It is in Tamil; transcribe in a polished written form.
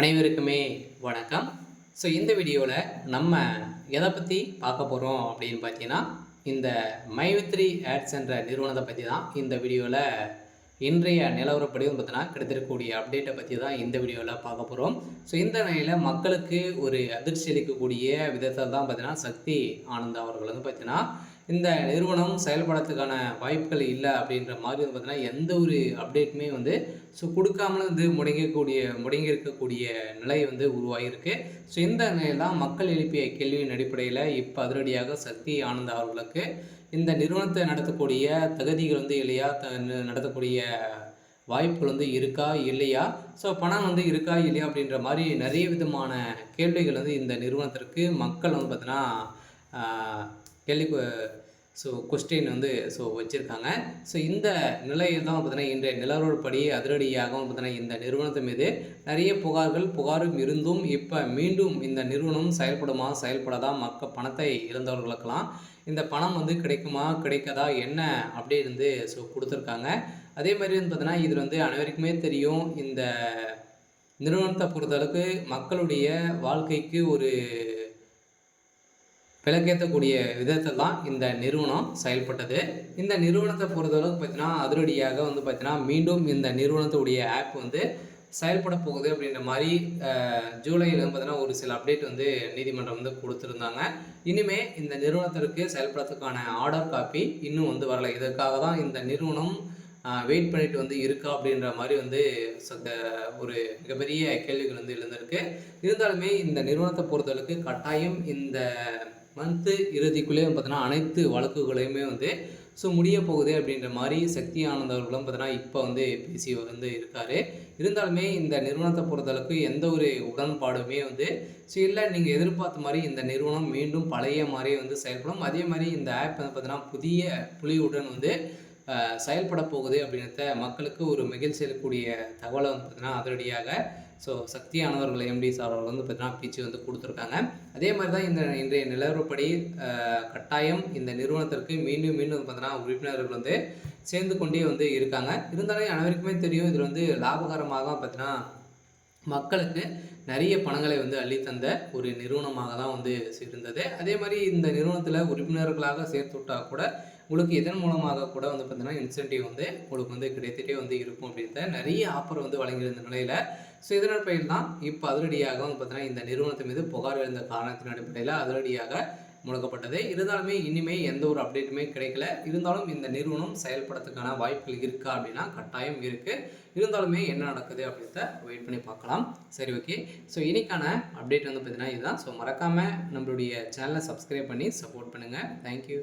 அனைவருக்குமே வணக்கம். இந்த வீடியோவில் நம்ம எதை பற்றி பார்க்க போகிறோம் அப்படின்னு பார்த்தீங்கன்னா, இந்த மைவித்ரி ஆட்ஸ் என்ற நிறுவனத்தை பற்றி தான் இந்த வீடியோவில் இன்றைய நிலவரப்படி பார்த்தீங்கன்னா கிடைத்திருக்கக்கூடிய அப்டேட்டை பற்றி தான் இந்த வீடியோவில் பார்க்க போகிறோம். இந்த நிலையில் மக்களுக்கு ஒரு அதிர்ச்சி அளிக்கக்கூடிய விதத்தில் தான் பார்த்தீங்கன்னா சக்தி ஆனந்த் அவர்கள் பார்த்தீங்கன்னா இந்த நிறுவனம் செயல்படுறதுக்கான வாய்ப்புகள் இல்லை அப்படின்ற மாதிரி பார்த்தீங்கன்னா எந்த ஒரு அப்டேட்டுமே கொடுக்காமலும் முடங்கி இருக்கக்கூடிய நிலை உருவாகியிருக்கு. இந்த நிலையில் தான் மக்கள் எழுப்பிய கேள்வியின் அடிப்படையில் இப்போ அதிரடியாக சக்தி ஆனந்த் அவர்களுக்கு இந்த நிறுவனத்தை நடத்தக்கூடிய தகுதிகள் இல்லையா, நடத்தக்கூடிய வாய்ப்புகள் இருக்கா இல்லையா, பணம் இருக்கா இல்லையா அப்படின்ற மாதிரி நிறைய விதமான கேள்விகள் இந்த நிறுவனத்திற்கு மக்கள் பார்த்தீங்கன்னா கேள்வி கொஸ்டின் வச்சுருக்காங்க. இந்த நிலையில் தான் பார்த்தீங்கன்னா இன்றைய நிலவரப்படி அதிரடியாக பார்த்தீங்கன்னா இந்த நிறுவனத்து மீது நிறைய புகாரும் இருந்தும் இப்போ மீண்டும் இந்த நிறுவனம் செயல்படாதா, பணத்தை இழந்தவர்களுக்கெல்லாம் இந்த பணம் கிடைக்குமா கிடைக்காதா என்ன அப்படி கொடுத்துருக்காங்க. அதே மாதிரி பார்த்தீங்கன்னா இதில் அனைவருக்குமே தெரியும், இந்த நிறுவனத்தை பொறுத்தளவுக்கு மக்களுடைய வாழ்க்கைக்கு ஒரு விலக்கேற்றக்கூடிய விதத்தில் தான் இந்த நிறுவனம் செயல்பட்டது. இந்த நிறுவனத்தை பொறுத்தளவுக்கு பார்த்தீங்கன்னா அதிரடியாக பார்த்தீங்கன்னா மீண்டும் இந்த நிறுவனத்துடைய ஆப் செயல்பட போகுது அப்படின்ற மாதிரி ஜூலையில் பார்த்தீங்கன்னா ஒரு சில அப்டேட் நீதிமன்றம் கொடுத்துருந்தாங்க. இனிமேல் இந்த நிறுவனத்திற்கு செயல்படுறதுக்கான ஆர்டர் காப்பி இன்னும் வரலை. இதற்காக தான் இந்த நிறுவனம் வெயிட் பண்ணிட்டு இருக்கா அப்படின்ற மாதிரி ஒரு மிகப்பெரிய கேள்விகள் எழுந்திருக்கு. இருந்தாலுமே இந்த நிறுவனத்தை பொறுத்தளவுக்கு கட்டாயம் இந்த மந்த்து இறுதிக்குள்ளே பார்த்தீங்கன்னா அனைத்து வழக்குகளையுமே முடிய போகுது அப்படின்ற மாதிரி சக்தி ஆனந்த் அவர்களும் பார்த்தீங்கன்னா இப்போ பேசி இருக்கார். இருந்தாலுமே இந்த நிறுவனத்தை பொறுத்தளவுக்கு எந்த ஒரு உடன்பாடுமே இல்லை, நீங்கள் எதிர்பார்த்த மாதிரி இந்த நிறுவனம் மீண்டும் பழைய மாதிரியே செயல்படும். அதே மாதிரி இந்த ஆப் பார்த்தீங்கன்னா புதிய புலியுடன் செயல்பட போகுது அப்படின்றத மக்களுக்கு ஒரு மகிழ்ச்சி அளிக்கக்கூடிய தகவலை பார்த்தீங்கன்னா அதிரடியாக சக்தி ஆனவர்கள் எம்டிஸ் அவர்கள் பார்த்தீங்கன்னா பேச்சு கொடுத்துருக்காங்க. அதே மாதிரி தான் இன்றைய நிலவரப்படி கட்டாயம் இந்த நிறுவனத்திற்கு மீண்டும் பார்த்தீங்கன்னா உறுப்பினர்கள் சேர்ந்து கொண்டே இருக்காங்க. இருந்தாலும் அனைவருக்குமே தெரியும், இதில் லாபகரமாக பார்த்தீங்கன்னா மக்களுக்கு நிறைய பணங்களை அள்ளித்தந்த ஒரு நிறுவனமாக தான் இருந்தது. அதே மாதிரி இந்த நிறுவனத்தில் உறுப்பினர்களாக சேர்த்து விட்டால் கூட உங்களுக்கு இதன் மூலமாக கூட பார்த்தீங்கன்னா இன்சென்டிவ் உங்களுக்கு கிடைத்துட்டே இருக்கும் அப்படின்ற நிறைய ஆஃபர் வழங்கியிருந்த நிலையில் இதன் பயிர் தான் இப்போ அதிரடியாக பார்த்தீங்கன்னா இந்த நிறுவனத்து மீது புகார் எழுந்த காரணத்தின் அடிப்படையில் அதிரடியாக முடக்கப்பட்டது. இருந்தாலுமே இனிமேல் எந்த ஒரு அப்டேட்டுமே கிடைக்கல. இருந்தாலும் இந்த நிறுவனம் செயல்படுறதுக்கான வாய்ப்புகள் இருக்கா அப்படின்னா கட்டாயம் இருக்குது. இருந்தாலுமே என்ன நடக்குது அப்படின்றத வெயிட் பண்ணி பார்க்கலாம். சரி, ஓகே. இன்னைக்கான அப்டேட் பார்த்தீங்கன்னா இதுதான். மறக்காமல் நம்மளுடைய சேனலை சப்ஸ்கிரைப் பண்ணி சப்போர்ட் பண்ணுங்கள். தேங்க்யூ.